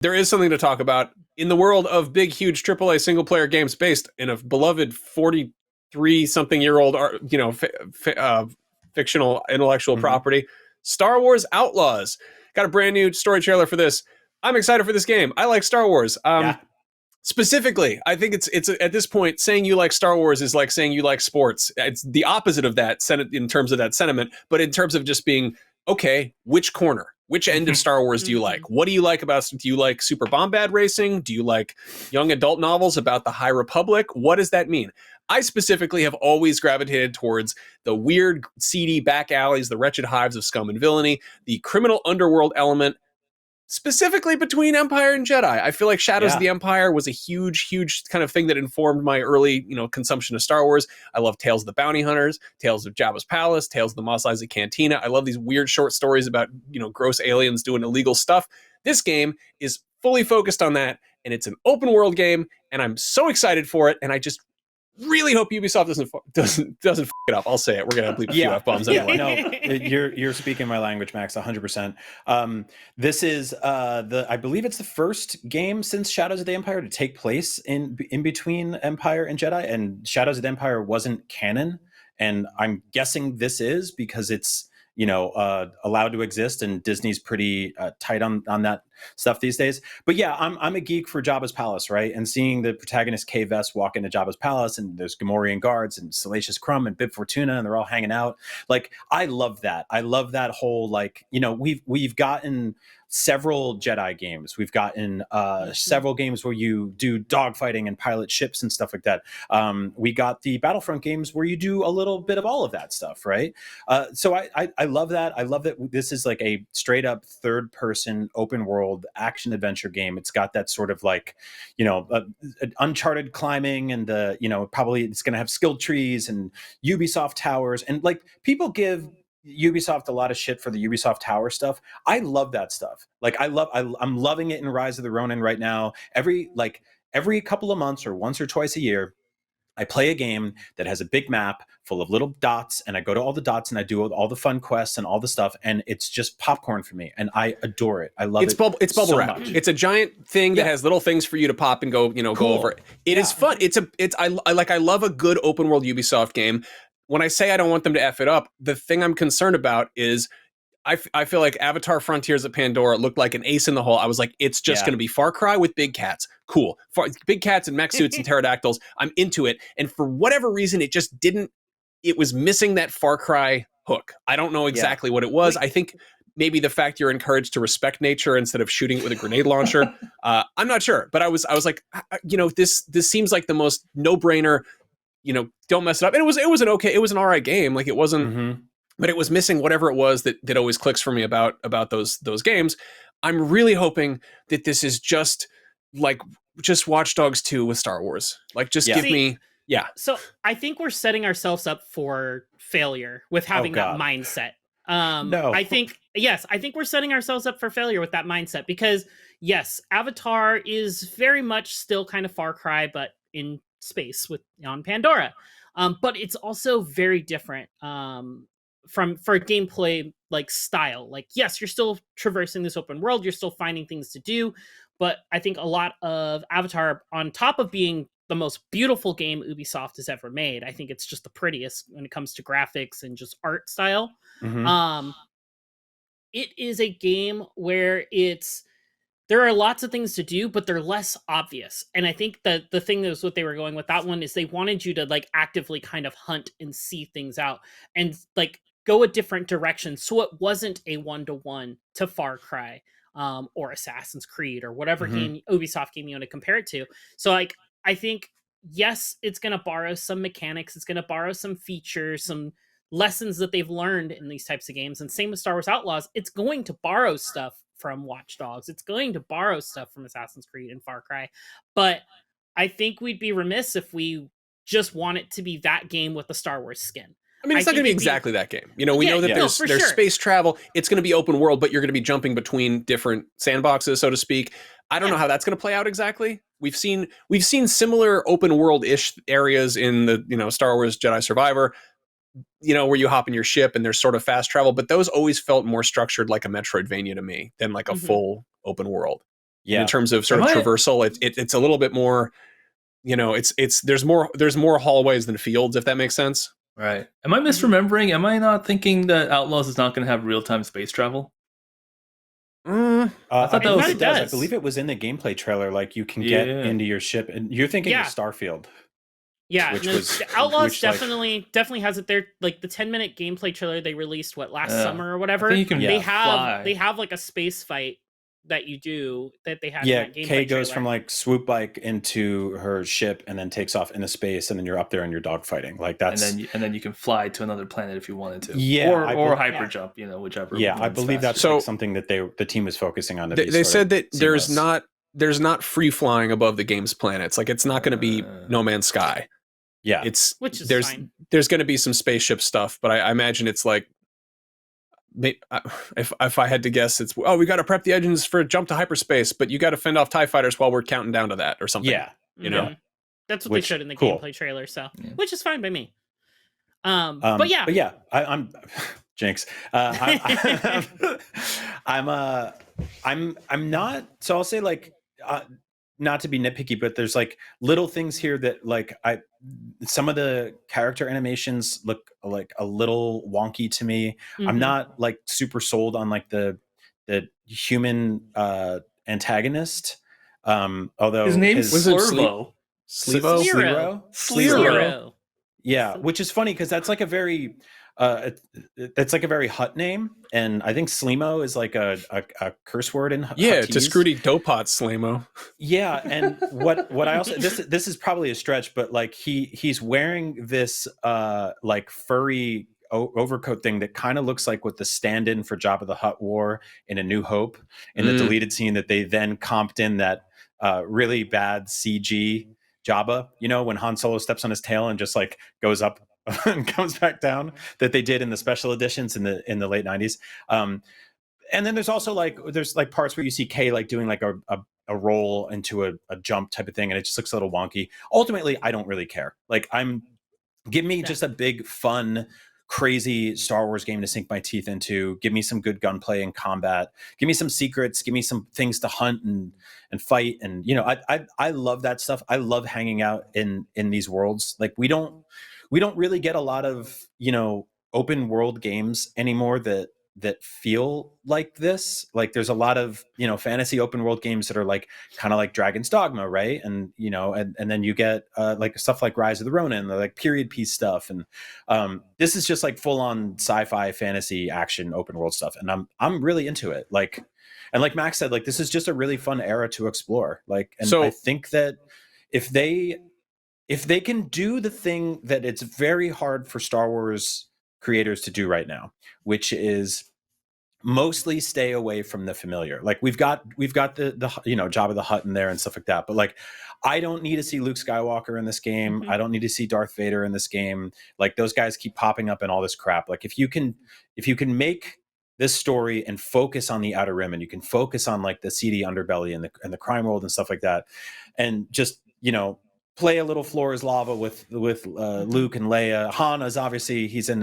there is something to talk about in the world of big, huge AAA single player games based in a beloved 43-something-year-old, fictional intellectual property. Star Wars Outlaws got a brand new story trailer for this. I'm excited for this game. I like Star Wars. Specifically, I think it's at this point saying you like Star Wars is like saying you like sports. It's the opposite of that in terms of that sentiment, but in terms of just being okay, which corner, which end of Star Wars do you like? What do you like about? Do you like Super Bombad racing? Do you like young adult novels about the High Republic? What does that mean? I specifically have always gravitated towards the weird, seedy back alleys, the wretched hives of scum and villainy, the criminal underworld element, specifically between Empire and Jedi. I feel like Shadows of the Empire was a huge, huge kind of thing that informed my early, consumption of Star Wars. I love Tales of the Bounty Hunters, Tales of Jabba's Palace, Tales of the Mos Eisley Cantina. I love these weird short stories about, gross aliens doing illegal stuff. This game is fully focused on that, and it's an open world game, and I'm so excited for it, and I just really hope Ubisoft doesn't f it up. I'll say it. We're gonna bleep a few F-bombs anyway. No, you're speaking my language, Max, 100%. This is I believe it's the first game since Shadows of the Empire to take place in between Empire and Jedi, and Shadows of the Empire wasn't canon, and I'm guessing this is because it's allowed to exist, and Disney's pretty tight on that stuff these days. But yeah, I'm a geek for Jabba's Palace, right? And seeing the protagonist Kay Vess walk into Jabba's Palace, and there's Gamorrean guards and Salacious Crumb and Bib Fortuna, and they're all hanging out. Like, I love that. I love that whole, we've gotten several Jedi games. We've gotten several games where you do dogfighting and pilot ships and stuff like that. We got the Battlefront games where you do a little bit of all of that stuff, right? So I love that. I love that this is like a straight up third person open world action adventure game. It's got that sort of Uncharted climbing, and probably it's going to have skill trees and Ubisoft towers, and people give Ubisoft a lot of shit for the Ubisoft Tower stuff. I love that stuff. I'm loving it in Rise of the Ronin right now. Every couple of months or once or twice a year, I play a game that has a big map full of little dots, and I go to all the dots and I do all the fun quests and all the stuff, and it's just popcorn for me, and I adore it. I love it. It's bubble so wrap. much. It's a giant thing that has little things for you to pop and go, go over it. It is fun. I love a good open world Ubisoft game. When I say I don't want them to F it up, the thing I'm concerned about is I feel like Avatar Frontiers of Pandora looked like an ace in the hole. I was like, it's just going to be Far Cry with big cats. Cool. Big cats and mech suits and pterodactyls. I'm into it. And for whatever reason, it just didn't, it was missing that Far Cry hook. I don't know exactly what it was. I think maybe the fact you're encouraged to respect nature instead of shooting it with a grenade launcher. I'm not sure. But I was like, this seems like the most no-brainer, don't mess it up. And it was an all right game. Like, it wasn't, but it was missing whatever it was that always clicks for me about those games. I'm really hoping that this is just Watch Dogs 2 with Star Wars. Give me. Yeah. So I think we're setting ourselves up for failure with having that mindset. No. I think we're setting ourselves up for failure with that mindset, because yes, Avatar is very much still kind of Far Cry, but in space on Pandora. But it's also very different. For gameplay style. Yes, you're still traversing this open world, you're still finding things to do, but I think a lot of Avatar, on top of being the most beautiful game Ubisoft has ever made, I think it's just the prettiest when it comes to graphics and just art style. It is a game where there are lots of things to do, but they're less obvious. And I think that the thing that was what they were going with that one is they wanted you to actively kind of hunt and see things out and go a different direction. So it wasn't a one-to-one to Far Cry or Assassin's Creed or whatever game Ubisoft game you want to compare it to. So I think, yes, it's going to borrow some mechanics. It's going to borrow some features, some lessons that they've learned in these types of games. And same with Star Wars Outlaws. It's going to borrow stuff from Watch Dogs. It's going to borrow stuff from Assassin's Creed and Far Cry. But I think we'd be remiss if we just want it to be that game with the Star Wars skin. I mean, it's not going to be exactly that game. We know that there's space travel. It's going to be open world, but you're going to be jumping between different sandboxes, so to speak. I don't know how that's going to play out exactly. We've seen similar open world-ish areas in the Star Wars Jedi Survivor, where you hop in your ship and there's sort of fast travel, but those always felt more structured like a Metroidvania to me than a full open world. And in terms of sort of traversal, it's a little bit more, there's more hallways than fields, if that makes sense. Right. Am I misremembering? Am I not thinking that Outlaws is not going to have real-time space travel? I thought that it does. I believe it was in the gameplay trailer. Like you can get into your ship, and you're thinking of Starfield. Yeah, Outlaws definitely has it there. Like the 10-minute gameplay trailer they released last summer or whatever. I think you can they have like a space fight that you do that they had. Yeah, in that gameplay Kay goes trailer. from like swoop bike into her ship and then takes off into space, and then you're up there and you're dogfighting. Like that's and then you can fly to another planet if you wanted to. Yeah, or hyper jump, whichever. Yeah, I believe that's like something that the team is focusing on. They said that there's not free flying above the game's planets. Like it's not going to be No Man's Sky. Yeah, which is fine. There's going to be some spaceship stuff, but I imagine it's like, if I had to guess, it's we got to prep the engines for a jump to hyperspace, but you got to fend off TIE fighters while we're counting down to that or something. Yeah, that's what they showed in the gameplay trailer. So, which is fine by me. But yeah, I'm Jinx. I'm not. So I'll say like. Not to be nitpicky, but there's like little things here that like some of the character animations look like a little wonky to me. I'm not like super sold on like the human antagonist. Although his name is Slurvo. Sliro. Yeah, which is funny because that's like a very Hutt name, and I think Slimo is like a curse word in Huttese. Yeah, to Scrooty Dopot Slimo. Yeah, and what I also this is probably a stretch, but like he's wearing this like furry overcoat thing that kind of looks like what the stand-in for Jabba the Hutt wore in A New Hope in the deleted scene that they then comped in that really bad CG Jabba, when Han Solo steps on his tail and just like goes up and comes back down, that they did in the special editions in the late 90s. And then there's also like parts where you see Kay like doing like a roll into a jump type of thing, and it just looks a little wonky. Ultimately, I don't really care. Like give me just a big fun crazy Star Wars game to sink my teeth into. Give me some good gunplay and combat. Give me some secrets. Give me some things to hunt and fight. And I love that stuff. I love hanging out in these worlds. Like we don't really get a lot of open world games anymore that feel like this. Like there's a lot of fantasy open world games that are like kind of like Dragon's Dogma, right? And and then you get like stuff like Rise of the Ronin, the like period piece stuff, and this is just like full on sci-fi fantasy action open world stuff, and I'm really into it. Like, and like Max said, like this is just a really fun era to explore. Like, and I think that if they can do the thing that it's very hard for Star Wars creators to do right now, which is mostly stay away from the familiar. Like we've got the Jabba the Hutt in there and stuff like that, but like I don't need to see Luke Skywalker in this game. I don't need to see Darth Vader in this game. Like those guys keep popping up in all this crap. Like if you can make this story and focus on the Outer Rim, and you can focus on like the seedy underbelly and the crime world and stuff like that, and just play a little floor is lava with Luke and Leia. Han is obviously he's on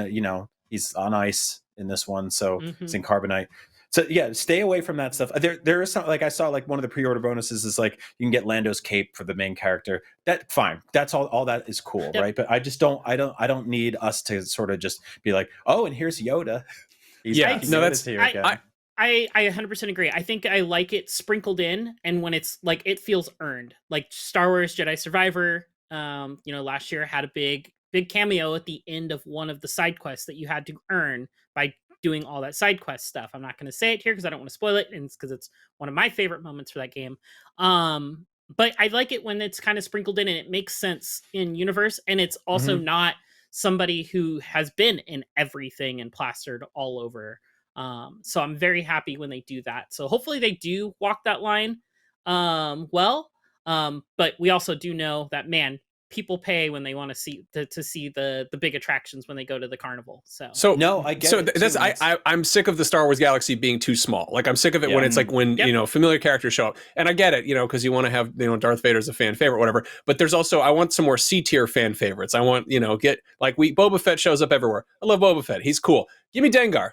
ice in this one, so it's in carbonite. So yeah, stay away from that stuff. There is some, like I saw like one of the pre-order bonuses is like you can get Lando's cape for the main character. That fine. That's all that is cool, right? But I just don't need us to sort of just be like, oh, and here's Yoda. That's here again. I 100% agree. I think I like it sprinkled in, and when it's like it feels earned. Like Star Wars Jedi Survivor, last year had a big cameo at the end of one of the side quests that you had to earn by doing all that side quest stuff. I'm not going to say it here because I don't want to spoil it, and it's because it's one of my favorite moments for that game. But I like it when it's kind of sprinkled in and it makes sense in universe, and it's also not somebody who has been in everything and plastered all over. So I'm very happy when they do that. So hopefully they do walk that line well. But we also do know that, man, people pay when they want to see the big attractions when they go to the carnival. So no, I get it. That's I'm sick of the Star Wars galaxy being too small. Like I'm sick of it when it's like when familiar characters show up, and I get it, because you want to have Darth Vader as a fan favorite, whatever. But there's also I want some more C tier fan favorites. I want Boba Fett shows up everywhere. I love Boba Fett. He's cool. Give me Dengar.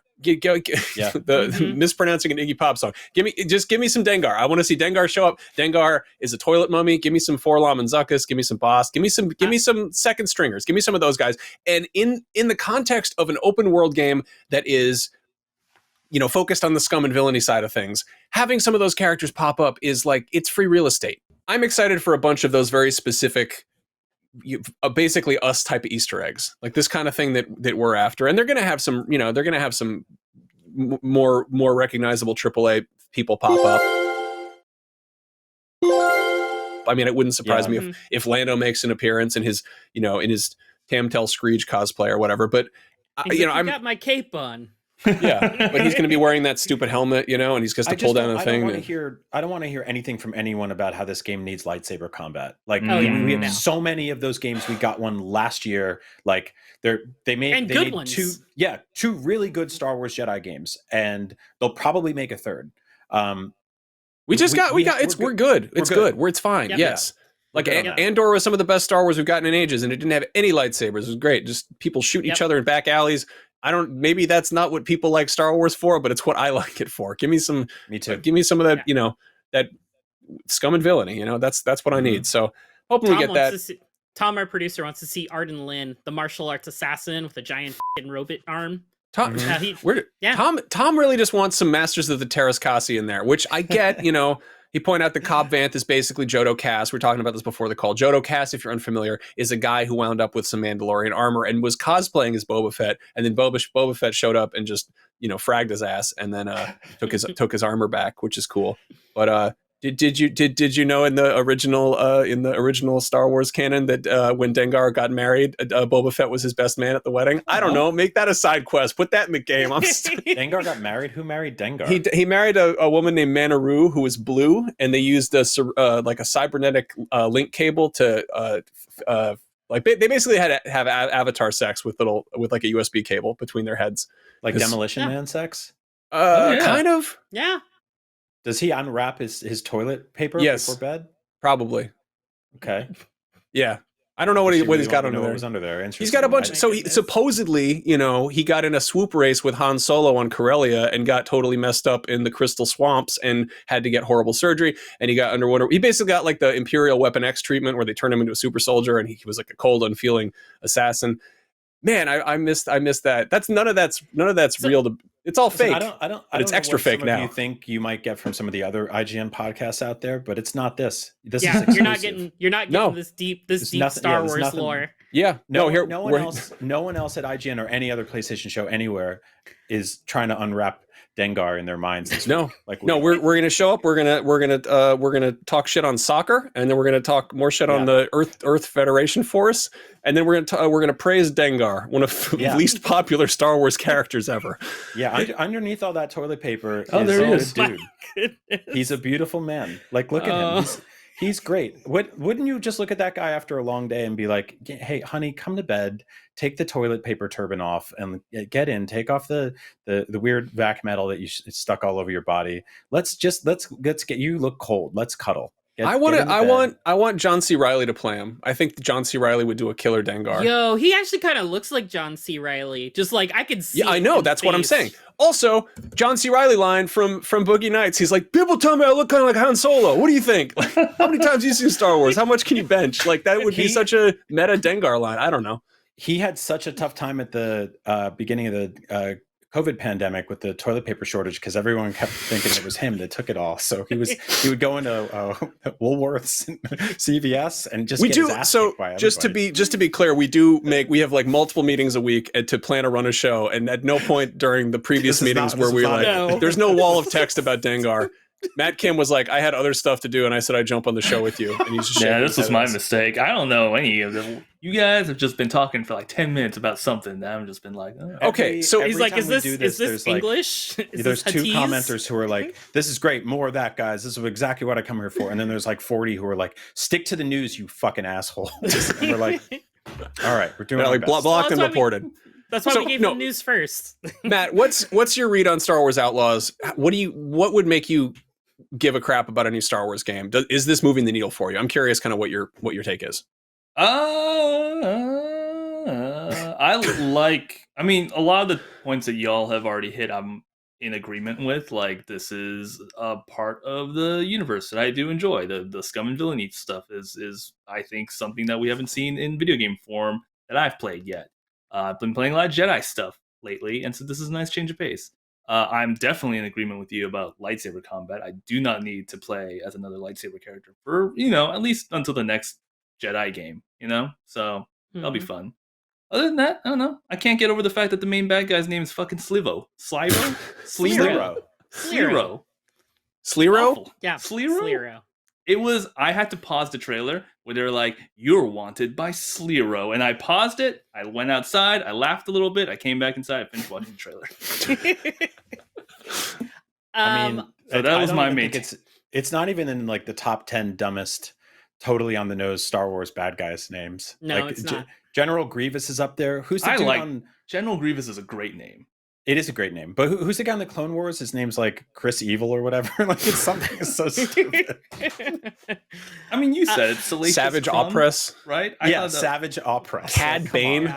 Mispronouncing an Iggy Pop song. Give me some Dengar. I want to see Dengar show up. Dengar is a toilet mummy. Give me some Forlom and Zuckuss. Give me some Boss. Give me some second stringers. Give me some of those guys. And in the context of an open world game that is, focused on the scum and villainy side of things, having some of those characters pop up is like, it's free real estate. I'm excited for a bunch of those very specific, basically us type of Easter eggs, like this kind of thing that we're after. And they're going to have some, more recognizable AAA people pop up. I mean, it wouldn't surprise me if Lando makes an appearance in his Tamtel Screech cosplay or whatever. But I got my cape on. Yeah, but he's going to be wearing that stupid helmet, and he's going to pull down the thing. I don't want to hear anything from anyone about how this game needs lightsaber combat. Like we have so many of those games. We got one last year. Like they made ones. two really good Star Wars Jedi games, and they'll probably make a third. We're good. It's fine. Yep. Yes. Like Andor was some of the best Star Wars we've gotten in ages, and it didn't have any lightsabers. It was great. Just people shooting each other in back alleys. Maybe that's not what people like Star Wars for, but it's what I like it for. Give me some. Me too. Give me some of that. That scum and villainy. That's what I need. So hoping we get that. Tom, our producer, wants to see Arden Lin, the martial arts assassin with a giant robot arm. Tom really just wants some Masters of the Terrascasi in there, which I get. He pointed out that Cobb Vanth is basically Jodo Cass. We were talking about this before the call. Jodo Cass, if you're unfamiliar, is a guy who wound up with some Mandalorian armor and was cosplaying as Boba Fett. And then Boba Fett showed up and just, fragged his ass and then took his armor back, which is cool. But did you know in the original Star Wars canon that when Dengar got married, Boba Fett was his best man at the wedding? I don't know. Make that a side quest. Put that in the game. Dengar got married. Who married Dengar? He married a woman named Manaru who was blue, and they used a cybernetic link cable to they basically had to have avatar sex with like a USB cable between their heads, like Demolition Man sex. Kind of. Yeah. Does he unwrap his toilet paper before bed? Probably. Okay. Yeah. I don't know what he's got under there. What was under there? He's got a bunch. So he supposedly, he got in a swoop race with Han Solo on Corellia and got totally messed up in the crystal swamps and had to get horrible surgery. And he got underwater. He basically got like the Imperial Weapon X treatment where they turned him into a super soldier and he was like a cold, unfeeling assassin. Man, I missed that. None of that's real. It's all fake. It's extra fake now. You think you might get from some of the other IGN podcasts out there, but it's not this. This is exclusive. You're not getting this deep Star Wars lore. Yeah. No one else at IGN or any other PlayStation show anywhere is trying to unwrap Dengar in their minds. We're gonna show up. We're gonna talk shit on soccer, and then we're gonna talk more shit on the Earth Federation Force, and then we're gonna praise Dengar, one of the least popular Star Wars characters ever. Yeah, underneath all that toilet paper, there he is, dude. He's a beautiful man. Like, look at him. He's great. Wouldn't you just look at that guy after a long day and be like, "Hey, honey, come to bed. Take the toilet paper turban off and get in. Take off the weird vac metal that you stuck all over your body. Let's get you look cold. Let's cuddle." I want John C. Reilly to play him. I think John C. Reilly would do a killer Dengar. Yo, he actually kind of looks like John C. Reilly. Just like I could see. Yeah, I know. That's what I'm saying. Also, John C. Reilly line from Boogie Nights. He's like, people tell me I look kind of like Han Solo. What do you think? Like, how many times have you seen Star Wars? How much can you bench? Like that would be such a meta Dengar line. I don't know. He had such a tough time at the beginning of the COVID pandemic with the toilet paper shortage because everyone kept thinking it was him that took it all. So he would go into Woolworths and CVS and just get his ass kicked by everybody. just to be clear, we have like multiple meetings a week to plan a run a show, and at no point during the previous meetings were we like, there's no wall of text about Dengar. Matt Kim was like, I had other stuff to do, and I said I'd jump on the show with you. And he's just this was my mistake. I don't know any of them. You guys have just been talking for like 10 minutes about something. And I've just been like, oh. Okay. So he's like, is this English? There's two commenters who are like, this is great. More of that, guys. This is exactly what I come here for. And then there's like 40 who are like, stick to the news, you fucking asshole. And we're like, all right, we're doing like blocked and reported. That's why we gave the news first. Matt, what's your read on Star Wars Outlaws? What would make you give a crap about a new Star Wars game? Is this moving the needle for you? I'm curious kind of what your take is. I mean, a lot of the points that y'all have already hit, I'm in agreement with. Like, this is a part of the universe that I do enjoy. The scum and villainy stuff is I think something that we haven't seen in video game form that I've played yet. I've been playing a lot of Jedi stuff lately, and so this is a nice change of pace. I'm definitely in agreement with you about lightsaber combat. I do not need to play as another lightsaber character for, at least until the next Jedi game, So that'll be fun. Other than that, I don't know. I can't get over the fact that the main bad guy's name is fucking Slivo. Slivo? Sliro. Sliro? Yeah, Sliro. It was, I had to pause the trailer where they're like, "You're wanted by Sliro." And I paused it. I went outside. I laughed a little bit. I came back inside. I finished watching the trailer. I mean, so that was my main. It's not even in like the top 10 dumbest, totally on the nose Star Wars bad guys names. No, like, it's not. General Grievous is up there. Who's the dude on... General Grievous is a great name. It is a great name. But who's the guy in the Clone Wars? His name's like Chris Evil or whatever. Like, it's something so stupid. I mean, you said it. Savage Opress. Right? Savage Opress. Cad Bane.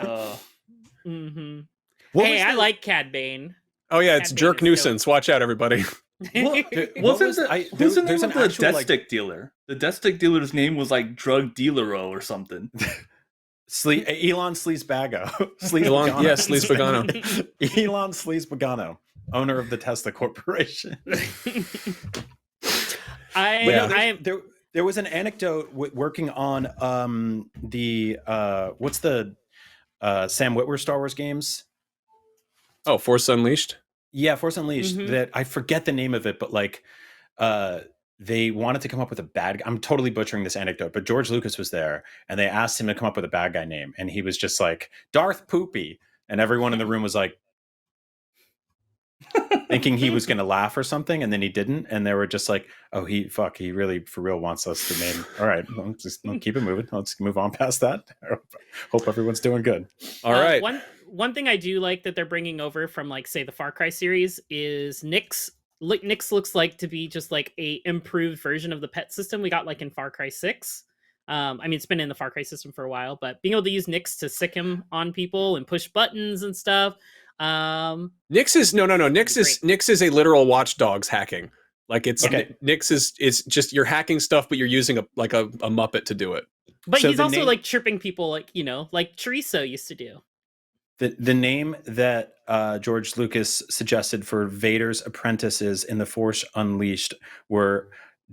Hey, I like Cad Bane. Oh, yeah, it's Jerk Nuisance. Watch out, everybody. Who's the name of the death stick dealer? The death stick dealer's name was like Drug Dealero or something. Elon Sleazebago. Sleazebago. Elon Sleazebago, owner of the Tesla Corporation. There was an anecdote working on what's the Sam Witwer Star Wars games? Oh, Force Unleashed? Yeah, Force Unleashed. That I forget the name of it, but like they wanted to come up with a bad guy. I'm totally butchering this anecdote, but George Lucas was there and they asked him to come up with a bad guy name. And he was just like, Darth Poopy. And everyone in the room was like, thinking he was going to laugh or something. And then he didn't. And they were just like, oh, he really for real wants us to name. All right, we'll keep it moving. Let's move on past that. Hope everyone's doing good. All right. One thing I do like that they're bringing over from, like, say, the Far Cry series is Nyx. Nyx looks like to be just like a improved version of the pet system we got like in Far Cry 6. I mean, it's been in the Far Cry system for a while, but being able to use Nyx to sick him on people and push buttons and stuff. Nyx is Nyx is a literal Watch Dogs hacking. Like Nyx is just you're hacking stuff, but you're using a Muppet to do it. But so he's also like tripping people, like like Chorizo used to do. The name that George Lucas suggested for Vader's apprentices in The Force Unleashed were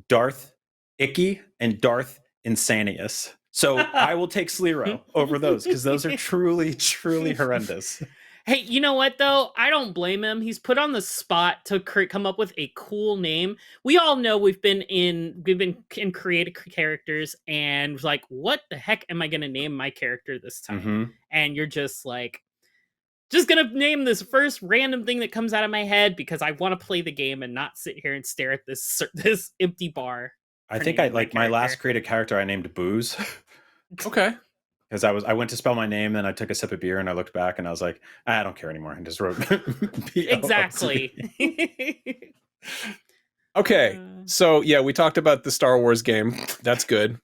Darth Icky and Darth Insanius. So I will take Sliro over those because those are truly, truly horrendous. Hey, you know what, though? I don't blame him. He's put on the spot to come up with a cool name. We all know we've been in creative characters and like, what the heck am I going to name my character this time? And you're just like, just gonna name this first random thing that comes out of my head because I want to play the game and not sit here and stare at this empty bar. I think my last creative character I named Booze. Okay. Because I went to spell my name, then I took a sip of beer and I looked back and I was like, I don't care anymore, and just wrote exactly. Okay, so yeah, we talked about the Star Wars game. That's good.